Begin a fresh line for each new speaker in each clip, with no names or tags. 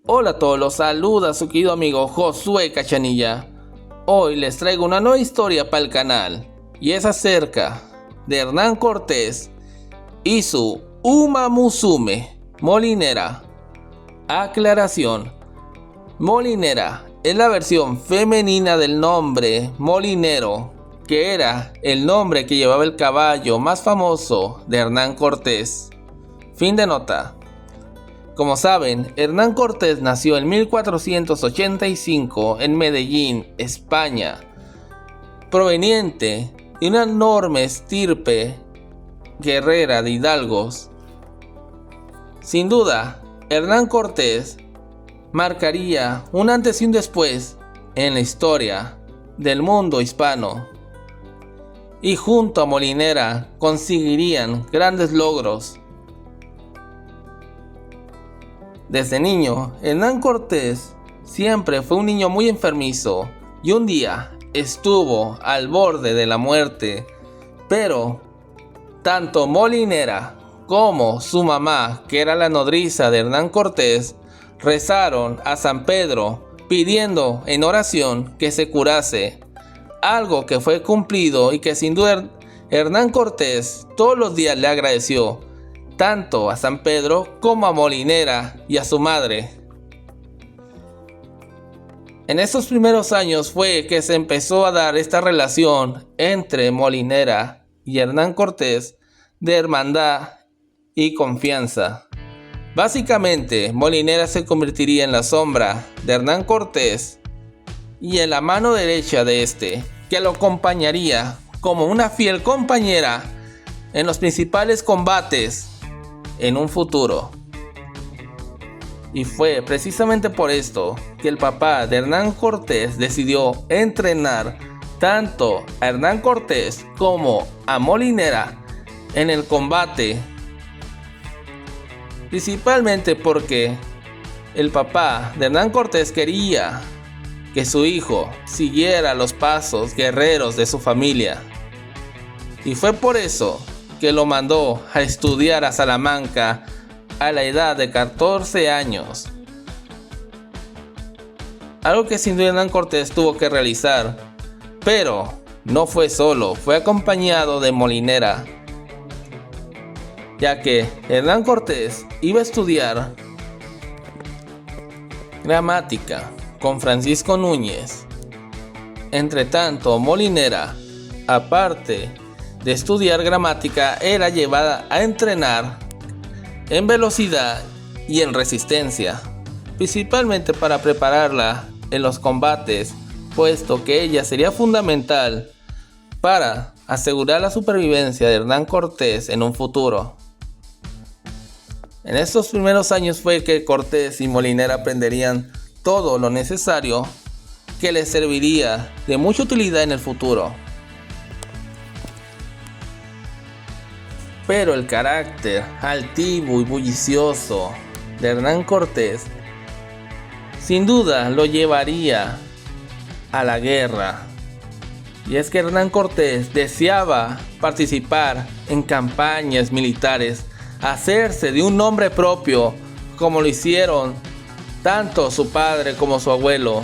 Hola a todos, los saluda su querido amigo Josué Cachanilla. Hoy les traigo una nueva historia para el canal y es acerca de Hernán Cortés y su Uma Musume molinera. Aclaración: molinera es la versión femenina del nombre molinero, que era el nombre que llevaba el caballo más famoso de Hernán Cortés. Fin de nota. Como saben, Hernán Cortés nació en 1485 en Medellín, España, proveniente de una enorme estirpe guerrera de hidalgos. Sin duda, Hernán Cortés marcaría un antes y un después en la historia del mundo hispano, y junto a Molinera conseguirían grandes logros. Desde niño, Hernán Cortés siempre fue un niño muy enfermizo y un día estuvo al borde de la muerte, pero tanto Molinera como su mamá, que era la nodriza de Hernán Cortés, rezaron a San Pedro pidiendo en oración que se curase, algo que fue cumplido y que sin duda Hernán Cortés todos los días le agradeció tanto a San Pedro como a Molinera y a su madre. En estos primeros años fue que se empezó a dar esta relación entre Molinera y Hernán Cortés de hermandad y confianza. Básicamente, Molinera se convertiría en la sombra de Hernán Cortés y en la mano derecha de este, que lo acompañaría como una fiel compañera en los principales combates en un futuro. Y fue precisamente por esto que el papá de Hernán Cortés decidió entrenar tanto a Hernán Cortés como a Molinera en el combate, principalmente porque el papá de Hernán Cortés quería que su hijo siguiera los pasos guerreros de su familia, y fue por eso que lo mandó a estudiar a Salamanca a la edad de 14 años. Algo que sin duda Hernán Cortés tuvo que realizar, pero no fue solo, fue acompañado de Molinera, ya que Hernán Cortés iba a estudiar gramática con Francisco Núñez. Entre tanto, Molinera, aparte de estudiar gramática, era llevada a entrenar en velocidad y en resistencia, principalmente para prepararla en los combates, puesto que ella sería fundamental para asegurar la supervivencia de Hernán Cortés en un futuro. En estos primeros años fue que Cortés y Molinera aprenderían todo lo necesario que les serviría de mucha utilidad en el futuro. Pero el carácter altivo y bullicioso de Hernán Cortés sin duda lo llevaría a la guerra. Y es que Hernán Cortés deseaba participar en campañas militares, hacerse de un nombre propio, como lo hicieron tanto su padre como su abuelo.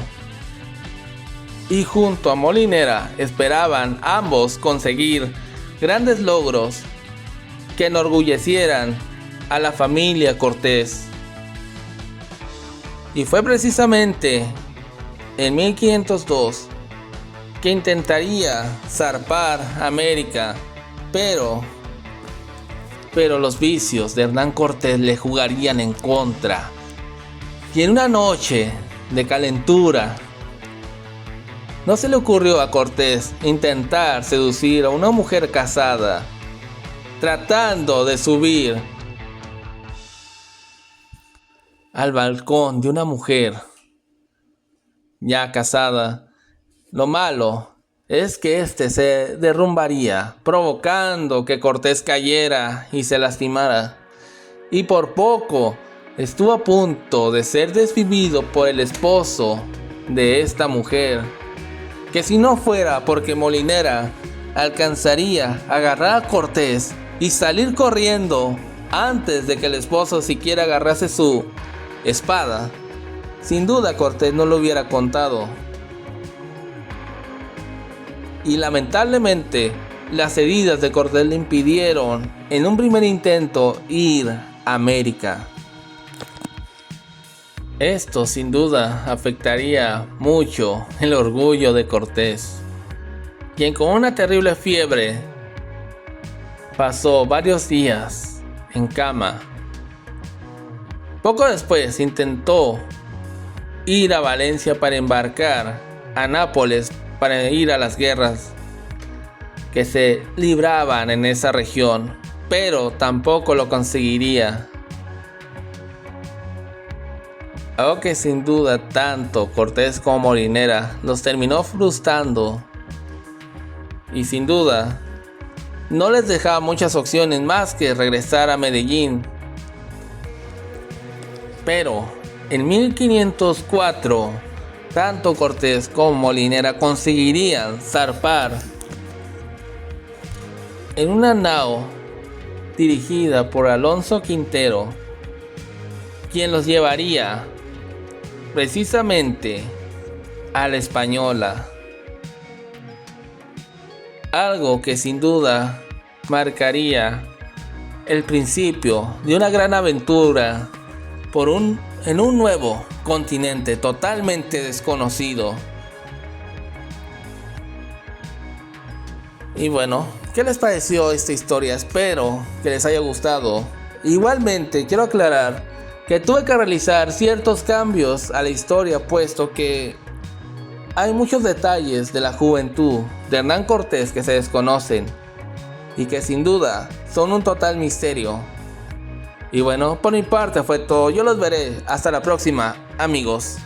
Y junto a Molinera esperaban ambos conseguir grandes logros que enorgullecieran a la familia Cortés. Y fue precisamente en 1502 que intentaría zarpar América, pero los vicios de Hernán Cortés le jugarían en contra. Y en una noche de calentura, no se le ocurrió a Cortés intentar seducir a una mujer casada, tratando de subir al balcón de una mujer ya casada. Lo malo es que este se derrumbaría, provocando que Cortés cayera y se lastimara, y por poco estuvo a punto de ser desvivido por el esposo de esta mujer, que si no fuera porque Molinera alcanzaría a agarrar a Cortés y salir corriendo antes de que el esposo siquiera agarrase su espada, sin duda Cortés no lo hubiera contado. Y lamentablemente, las heridas de Cortés le impidieron, en un primer intento, ir a América. Esto sin duda afectaría mucho el orgullo de Cortés, quien con una terrible fiebre pasó varios días en cama. Poco después intentó ir a Valencia para embarcar a Nápoles para ir a las guerras que se libraban en esa región, pero tampoco lo conseguiría. Algo que sin duda tanto Cortés como Molinera los terminó frustrando, y sin duda no les dejaba muchas opciones más que regresar a Medellín. Pero en 1504 tanto Cortés como Molinera conseguirían zarpar en una nao dirigida por Alonso Quintero, quien los llevaría precisamente a la Española. Algo que sin duda marcaría el principio de una gran aventura en un nuevo continente totalmente desconocido. Y bueno, ¿qué les pareció esta historia? Espero que les haya gustado. Igualmente quiero aclarar que tuve que realizar ciertos cambios a la historia, puesto que hay muchos detalles de la juventud de Hernán Cortés que se desconocen y que sin duda son un total misterio. Y bueno, por mi parte fue todo. Yo los veré hasta la próxima, amigos.